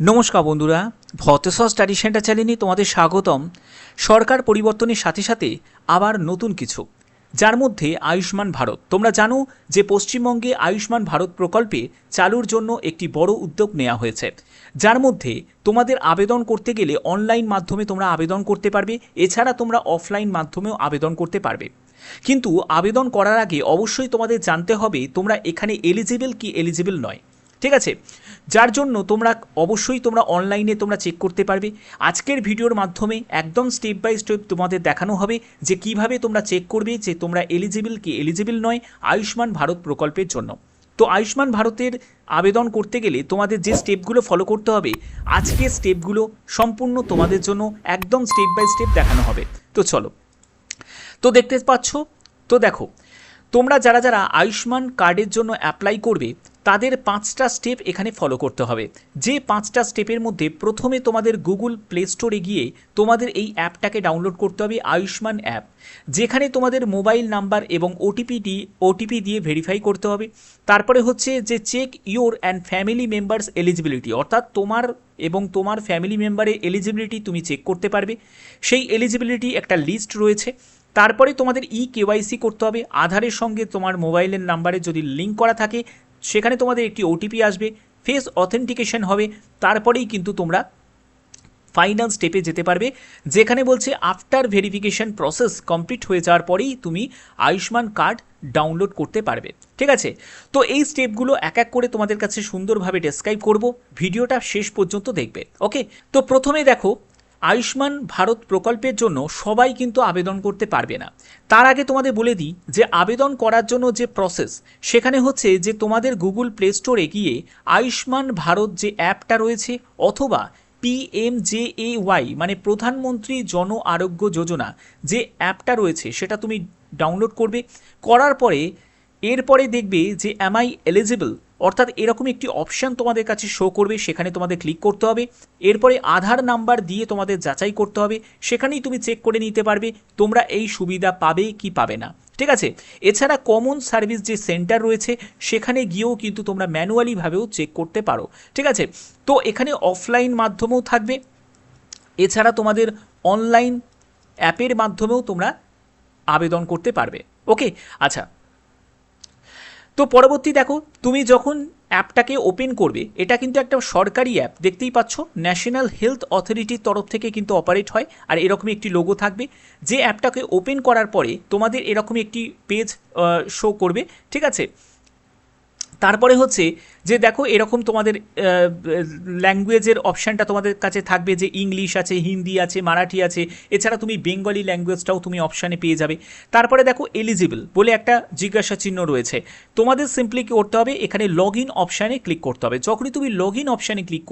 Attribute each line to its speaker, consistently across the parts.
Speaker 1: নমস্কার বন্ধুরা, ভতেশ্বর study centre চ্যানেলে তোমাদের স্বাগতম। সরকার পরিবর্তনের সাথে সাথে আবার নতুন কিছু, যার মধ্যে আয়ুষ্মান ভারত। তোমরা জানো যে পশ্চিমবঙ্গে আয়ুষ্মান ভারত প্রকল্পে চালুর জন্য একটি বড় উদ্যোগ নেওয়া হয়েছে, যার মধ্যে তোমাদের আবেদন করতে গেলে অনলাইন মাধ্যমে তোমরা আবেদন করতে পারবে, এছাড়া তোমরা অফলাইন মাধ্যমেও আবেদন করতে পারবে। কিন্তু আবেদন করার আগে অবশ্যই তোমাদের জানতে হবে তোমরা এখানে এলিজিবল কি এলিজিবল নয়, ঠিক আছে? যার জন্য তোমরা অবশ্যই অনলাইনে তোমরা চেক করতে পারবে। আজকের ভিডিওর মাধ্যমে একদম স্টেপ বাই স্টেপ তোমাদের দেখানো হবে যে কিভাবে তোমরা চেক করবে যে তোমরা এলিজিবল কি এলিজিবল নয় আয়ুষ্মান ভারত প্রকল্পের জন্য। তো আয়ুষ্মান ভারতের আবেদন করতে গেলে তোমাদের যে স্টেপগুলো ফলো করতে হবে, আজকের স্টেপগুলো সম্পূর্ণ তোমাদের জন্য একদম স্টেপ বাই স্টেপ দেখানো হবে। তো চলো, তো দেখতে পাচ্ছ, তো দেখো, তোমরা যারা যারা আয়ুষ্মান কার্ডের জন্য অ্যাপ্লাই করবে তাদের 5টা স্টেপ এখানে ফলো করতে হবে। যে 5টা স্টেপের মধ্যে প্রথমে তোমাদের গুগল প্লে স্টোরে গিয়ে তোমাদের এই অ্যাপটাকে ডাউনলোড করতে হবে, আয়ুষ্মান অ্যাপ, যেখানে তোমাদের মোবাইল নাম্বার এবং ওটিপি দিয়ে ভেরিফাই করতে হবে। তারপরে হচ্ছে যে check your and family members eligibility, অর্থাৎ তোমার এবং তোমার ফ্যামিলি মেম্বারের এলিজিবিলিটি তুমি চেক করতে পারবে। সেই এলিজিবিলিটি একটা লিস্ট রয়েছে। তারপরে তোমাদের কেওয়াইসি করতে হবে, আধারের সঙ্গে তোমার মোবাইলের নাম্বারে যদি লিঙ্ক করা থাকে সেখানে তোমাদের একটি ওটিপি আসবে, ফেস অথেন্টিকেশন হবে, তারপরেই কিন্তু তোমরা ফাইনাল স্টেপে যেতে পারবে, যেখানে বলছে আফটার ভেরিফিকেশন প্রসেস কমপ্লিট হয়ে যাওয়ার পরেই তুমি আয়ুষ্মান কার্ড ডাউনলোড করতে পারবে, ঠিক আছে? তো এই স্টেপগুলো এক এক করে তোমাদের কাছে সুন্দরভাবে ডেসক্রাইব করব, ভিডিওটা শেষ পর্যন্ত দেখবে। ওকে, তো প্রথমে দেখো, আয়ুষ্মান ভারত প্রকল্পের জন্য সবাই কিন্তু আবেদন করতে পারবে না। তার আগে তোমাদের বলে দিই যে আবেদন করার জন্য যে প্রসেস, সেখানে হচ্ছে যে তোমাদের গুগল প্লে স্টোরে গিয়ে আয়ুষ্মান ভারত যে অ্যাপটা রয়েছে অথবা PMJAY মানে প্রধানমন্ত্রী জন আরোগ্য যোজনা যে অ্যাপটা রয়েছে সেটা তুমি ডাউনলোড করবে। করার পরে এরপরে দেখবে যে অ্যাম আই এলিজিবল, অর্থাৎ এরকম একটি অপশান তোমাদের কাছে শো করবে, সেখানে তোমাদের ক্লিক করতে হবে। এরপরে আধার নাম্বার দিয়ে তোমাদের যাচাই করতে হবে, সেখানেই তুমি চেক করে নিতে পারবে তোমরা এই সুবিধা পাবে কি পাবে না, ঠিক আছে? এছাড়া কমন সার্ভিস যে সেন্টার রয়েছে সেখানে গিয়েও কিন্তু তোমরা ম্যানুয়ালিভাবেও চেক করতে পারো, ঠিক আছে? তো এখানে অফলাইন মাধ্যমেও থাকবে, এছাড়া তোমাদের অনলাইন অ্যাপের মাধ্যমেও তোমরা আবেদন করতে পারবে। ওকে, আচ্ছা, তো পরবর্তী দেখো, তুমি যখন অ্যাপটাকে ওপেন করবে, এটা কিন্তু একটা সরকারি অ্যাপ, দেখতেই পাচ্ছ, ন্যাশনাল হেলথ অথরিটির তরফ থেকে কিন্তু অপারেট হয়, আর এরকমই একটি লোগো থাকবে। যে অ্যাপটাকে ওপেন করার পরে তোমাদের এরকমই একটি পেজ শো করবে, ঠিক আছে? তারপরে হচ্ছে যে দেখো এরকম তোমাদের ল্যাঙ্গুয়েজের অপশানটা তোমাদের কাছে থাকবে, যে ইংলিশ আছে, হিন্দি আছে, মারাঠি আছে, এছাড়া তুমি বেঙ্গলি ল্যাঙ্গুয়েজটাও তুমি অপশানে পেয়ে যাবে। তারপরে দেখো এলিজিবল বলে একটা জিজ্ঞাসা চিহ্ন রয়েছে, তোমাদের সিম্পলি কী করতে হবে, এখানে লগ ইন অপশানে ক্লিক করতে হবে। যখনই তুমি লগ ইন অপশানে ক্লিক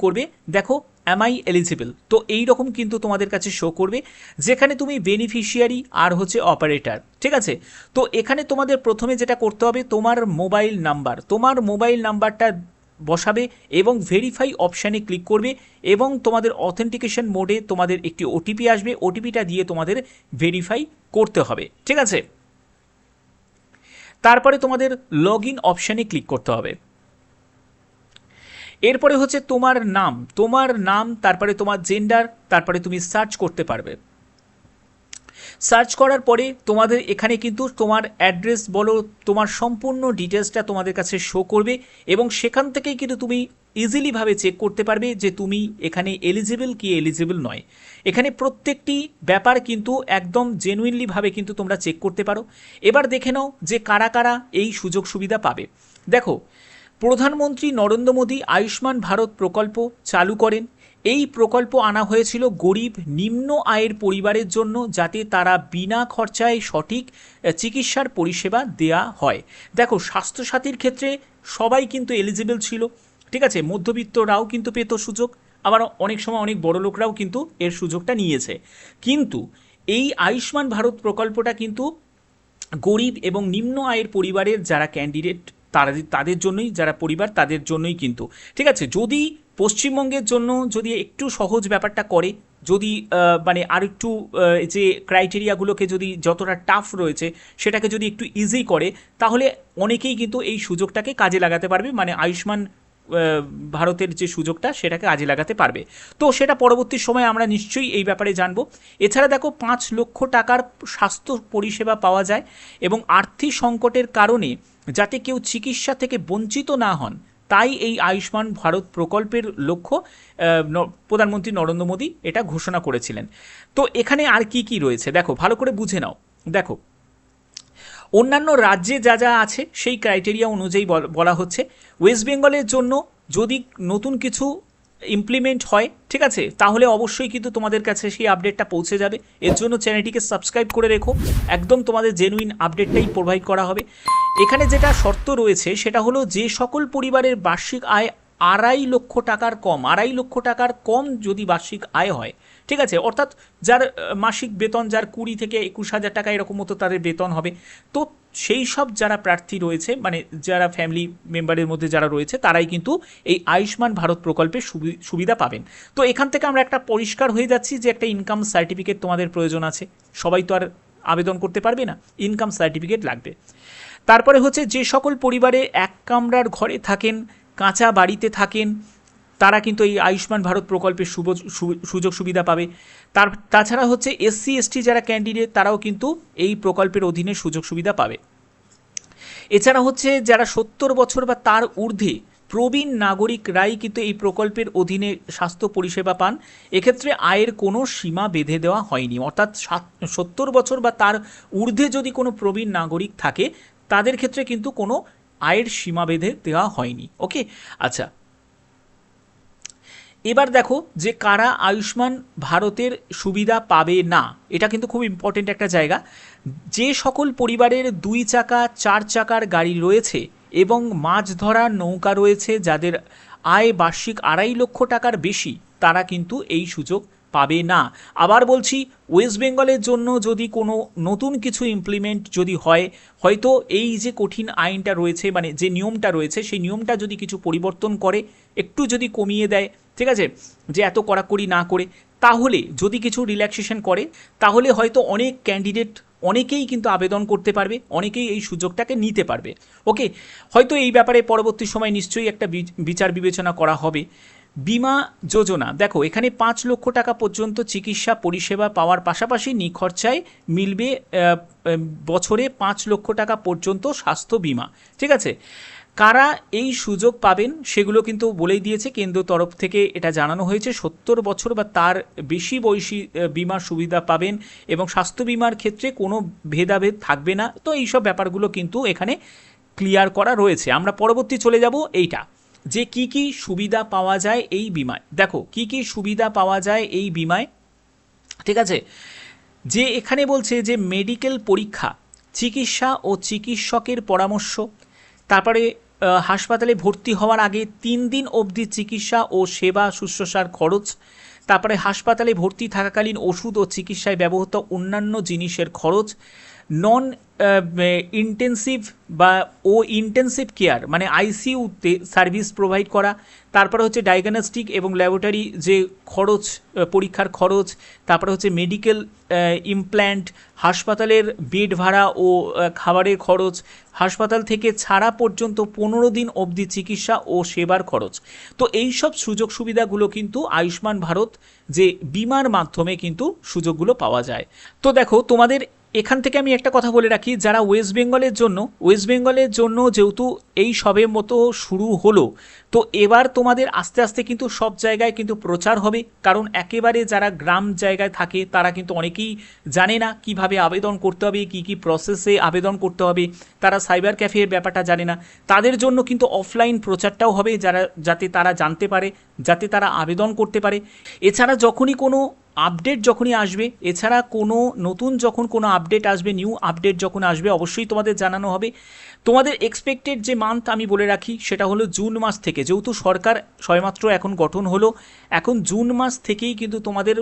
Speaker 1: করবে, দেখো অ্যাম আই এলিজিবল, তো এইরকম কিন্তু তোমাদের কাছে শো করবে, যেখানে তুমি বেনিফিশিয়ারি আর হচ্ছে অপারেটর, ঠিক আছে? তো এখানে তোমাদের প্রথমে যেটা করতে হবে, তোমার মোবাইল নাম্বারটা বসাবে এবং ভেরিফাই অপশানে ক্লিক করবে, এবং তোমাদের অথেন্টিকেশন মোডে তোমাদের একটি ওটিপি আসবে, ওটিপিটা দিয়ে তোমাদের ভেরিফাই করতে হবে, ঠিক আছে? তারপরে তোমাদের লগ ইন অপশানে ক্লিক করতে হবে। এরপরে হচ্ছে তোমার নাম, তারপরে তোমার জেন্ডার, তারপরে তুমি সার্চ করতে পারবে। সার্চ করার পরে তোমাদের এখানে কিন্তু তোমার অ্যাড্রেস বলো, তোমার সম্পূর্ণ ডিটেলসটা তোমাদের কাছে শো করবে, এবং সেখান থেকেই কিন্তু তুমি ইজিলিভাবে চেক করতে পারবে যে তুমি এখানে এলিজিবল কি এলিজিবল নয়। এখানে প্রত্যেকটি ব্যাপার কিন্তু একদম জেনুইনলিভাবে কিন্তু তোমরা চেক করতে পারো। এবার দেখে নাও যে কারা কারা এই সুযোগ সুবিধা পাবে। দেখো, প্রধানমন্ত্রী নরেন্দ্র মোদী আয়ুষ্মান ভারত প্রকল্প চালু করেন। এই প্রকল্প আনা হয়েছিল গরিব নিম্ন আয়ের পরিবারের জন্য, যাতে তারা বিনা খরচায় সঠিক চিকিৎসার পরিষেবা দেয়া হয়। দেখো, স্বাস্থ্যসাথীর ক্ষেত্রে সবাই কিন্তু এলিজিবল ছিল, ঠিক আছে? মধ্যবিত্তরাও কিন্তু পেত সুযোগ, আবার অনেক সময় অনেক বড় লোকরাও কিন্তু এর সুযোগটা নিয়েছে। কিন্তু এই আয়ুষ্মান ভারত প্রকল্পটা কিন্তু গরিব এবং নিম্ন আয়ের পরিবারের যারা ক্যান্ডিডেট তাদের জন্যই, যারা পরিবার তাদের জন্যই কিন্তু, ঠিক আছে? যদি পশ্চিমবঙ্গের জন্য যদি একটু সহজ ব্যাপারটা করে, যদি মানে আর একটু যে ক্রাইটেরিয়াগুলোকে যদি যতটা টাফ রয়েছে সেটাকে যদি একটু ইজি করে, তাহলে অনেকেই কিন্তু এই সুযোগটাকে কাজে লাগাতে পারবে, মানে আয়ুষ্মান ভারতের যে সুযোগটা সেটাকে কাজে লাগাতে পারবে। তো সেটা পরবর্তী সময়ে আমরা নিশ্চয়ই এই ব্যাপারে জানবো। এছাড়া দেখো 5 লক্ষ টাকার স্বাস্থ্য পরিষেবা পাওয়া যায়, এবং আর্থিক সংকটের কারণে যাতে কেউ চিকিৎসা থেকে বঞ্চিত না হন, তাই এই আয়ুষ্মান ভারত প্রকল্পের লক্ষ্য প্রধানমন্ত্রী নরেন্দ্র মোদী এটা ঘোষণা করেছিলেন। তো এখানে আর কি কি রয়েছে দেখো, ভালো করে বুঝে নাও। দেখো, অন্যান্য রাজ্যে যা যা আছে সেই ক্রাইটেরিয়া অনুযায়ী বলা হচ্ছে। ওয়েস্ট বেঙ্গলের জন্য যদি নতুন কিছু ইমপ্লিমেন্ট হয়, ঠিক আছে, তাহলে অবশ্যই কিন্তু তোমাদের কাছে সেই আপডেটটা পৌঁছে যাবে। এর জন্য চ্যানেলটিকে সাবস্ক্রাইব করে রেখো, একদম তোমাদের জেনুইন আপডেটটাই প্রোভাইড করা হবে। এখানে যেটা শর্ত রয়েছে সেটা হলো, যে সকল পরিবারের বার্ষিক আয় 2.5 লক্ষ টাকার কম, 2.5 লক্ষ টাকার কম যদি বার্ষিক আয় হয়, ঠিক আছে, অর্থাৎ যার মাসিক বেতন যার 20 থেকে 21 হাজার টাকা এরকম মতো তাদের বেতন হবে, তো সেই সব যারা প্রার্থী রয়েছে, মানে যারা ফ্যামিলি মেম্বারের মধ্যে যারা রয়েছে, তারাই কিন্তু এই আয়ুষ্মান ভারত প্রকল্পের সুবিধা পাবেন। তো এখান থেকে আমরা একটা পরিষ্কার হয়ে যাচ্ছি যে একটা ইনকাম সার্টিফিকেট তোমাদের প্রয়োজন আছে। সবাই তো আর আবেদন করতে পারবে না, ইনকাম সার্টিফিকেট লাগবে। তারপরে হচ্ছে, যে সকল পরিবারে এক কামরার ঘরে থাকেন, কাঁচা বাড়িতে থাকেন, তারা কিন্তু এই আয়ুষ্মান ভারত প্রকল্পের সুযোগ সুবিধা পাবে। তাছাড়া হচ্ছে SC ST যারা ক্যান্ডিডেট, তারাও কিন্তু এই প্রকল্পের অধীনে সুযোগ সুবিধা পাবে। এছাড়া হচ্ছে যারা 70 বছর বা তার ঊর্ধ্বে প্রবীণ নাগরিকরাই কিন্তু এই প্রকল্পের অধীনে স্বাস্থ্য পরিষেবা পান। এক্ষেত্রে আয়ের কোনো সীমা বেঁধে দেওয়া হয়নি, অর্থাৎ 70 বছর বা তার ঊর্ধ্বে যদি কোনো প্রবীণ নাগরিক থাকে, তাদের ক্ষেত্রে কিন্তু কোনো আয়ের সীমা বেঁধে দেওয়া হয়নি। ওকে, আচ্ছা, এবার দেখো যে কারা আয়ুষ্মান ভারতের সুবিধা পাবে না, এটা কিন্তু খুব ইম্পর্টেন্ট একটা জায়গা। যে সকল পরিবারের 2 চাকা 4 চাকার গাড়ি রয়েছে এবং মাছ ধরার নৌকা রয়েছে, যাদের আয় বার্ষিক 2.5 লক্ষ টাকার বেশি, তারা কিন্তু এই সুযোগ পাবে না। আবার বলছি, ওয়েস্ট বেঙ্গলের জন্য যদি কোনো নতুন কিছু ইমপ্লিমেন্ট যদি হয়, হয়তো এই যে কঠিন আইনটা রয়েছে, মানে যে নিয়মটা রয়েছে, সেই নিয়মটা যদি কিছু পরিবর্তন করে, একটু যদি কমিয়ে দেয়, ঠিক আছে, যে এত কড়াকড়ি না করে, তাহলে যদি কিছু রিল্যাক্সেশন করে, তাহলে হয়তো অনেক ক্যান্ডিডেট, অনেকেই কিন্তু আবেদন করতে পারবে, অনেকেই এই সুযোগটাকে নিতে পারবে। ওকে, হয়তো এই ব্যাপারে পরবর্তী সময় নিশ্চয়ই একটা বিচার বিবেচনা করা হবে। বিমা যোজনা, দেখো এখানে 5 লক্ষ টাকা পর্যন্ত চিকিৎসা পরিষেবা পাওয়ার পাশাপাশি নিখরচায় মিলবে বছরে 5 লক্ষ টাকা পর্যন্ত স্বাস্থ্য বিমা, ঠিক আছে। কারা এই সুযোগ পাবেন সেগুলো কিন্তু বলেই দিয়েছে কেন্দ্র তরফ থেকে, এটা জানানো হয়েছে 70 বছর বা তার বেশি বয়সী বিমার সুবিধা পাবেন, এবং স্বাস্থ্য বিমার ক্ষেত্রে কোনো ভেদাভেদ থাকবে না। তো এইসব ব্যাপারগুলো কিন্তু এখানে ক্লিয়ার করা রয়েছে। আমরা পরবর্তী চলে যাব এইটা, যে কি কি সুবিধা পাওয়া যায় এই বিমায়। দেখো কি কি সুবিধা পাওয়া যায় এই বিমায়, ঠিক আছে। যে এখানে বলছে যে মেডিকেল পরীক্ষা, চিকিৎসা ও চিকিৎসকের পরামর্শ, তারপরে হাসপাতালে ভর্তি হওয়ার আগে 3 দিন অবধি চিকিৎসা ও সেবা শুশ্রূষার খরচ, তারপরে হাসপাতালে ভর্তি থাকাকালীন ওষুধ ও চিকিৎসায় ব্যবহৃত অন্যান্য জিনিসের খরচ, নন ইন্টেন্সিভ বা ইন্টেন্সিভ কেয়ার মানে ICUতে সার্ভিস প্রোভাইড করা, তারপরে হচ্ছে ডায়াগনস্টিক এবং ল্যাবরেটরি যে খরচ, পরীক্ষার খরচ, তারপরে হচ্ছে মেডিকেল ইমপ্ল্যান্ট, হাসপাতালের বেড ভাড়া ও খাবারের খরচ, হাসপাতাল থেকে ছাড়া পর্যন্ত 15 দিন অবধি চিকিৎসা ও সেবার খরচ। তো এই সব সুযোগ সুবিধাগুলো কিন্তু আয়ুষ্মান ভারত যে বিমার মাধ্যমে কিন্তু সুযোগগুলো পাওয়া যায়। তো দেখো তোমাদের এখান থেকে আমি একটা কথা বলে রাখি, যারা ওয়েস্ট বেঙ্গলের জন্য যেহেতু এই সবে মতো শুরু হলো, তো এবার তোমাদের আস্তে আস্তে কিন্তু সব জায়গায় কিন্তু প্রচার হবে, কারণ একেবারে যারা গ্রাম জায়গায় থাকে তারা কিন্তু অনেকেই জানে না কিভাবে আবেদন করতে হবে, কি কি প্রসেসে আবেদন করতে হবে, তারা সাইবার ক্যাফের ব্যাপারটা জানে না। তাদের জন্য কিন্তু অফলাইন প্রচারটাও হবে, যাতে তারা জানতে পারে, যাতে তারা আবেদন করতে পারে। এছাড়া যখনই কোনো আপডেট আসবে, এছাড়া যখন কোনো আপডেট আসবে, নিউ আপডেট যখন আসবে, অবশ্যই তোমাদের জানানো হবে। তোমাদের এক্সপেক্টেড যে মান্থ আমি বলে রাখি সেটা হলো জুন মাস থেকে, যেহেতু সরকার সবেমাত্র এখন গঠন হলো, এখন জুন মাস থেকেই কিন্তু তোমাদের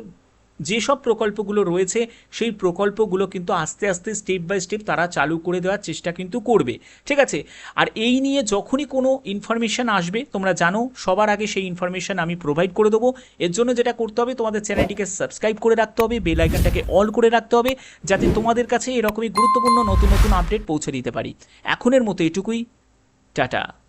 Speaker 1: যেসব প্রকল্পগুলো রয়েছে সেই প্রকল্পগুলো কিন্তু আস্তে আস্তে স্টেপ বাই স্টেপ তারা চালু করে দেওয়ার চেষ্টা কিন্তু করবে, ঠিক আছে। আর এই নিয়ে যখনই কোনো ইনফরমেশান আসবে তোমরা জানো সবার আগে সেই ইনফরমেশান আমি প্রোভাইড করে দেবো। এর জন্য যেটা করতে হবে, তোমাদের চ্যানেলটিকে সাবস্ক্রাইব করে রাখতে হবে, বেল আইকনটাকে অল করে রাখতে হবে, যাতে তোমাদের কাছে এরকমই গুরুত্বপূর্ণ নতুন নতুন আপডেট পৌঁছে দিতে পারি। এখনের মতো এটুকুই, টাটা।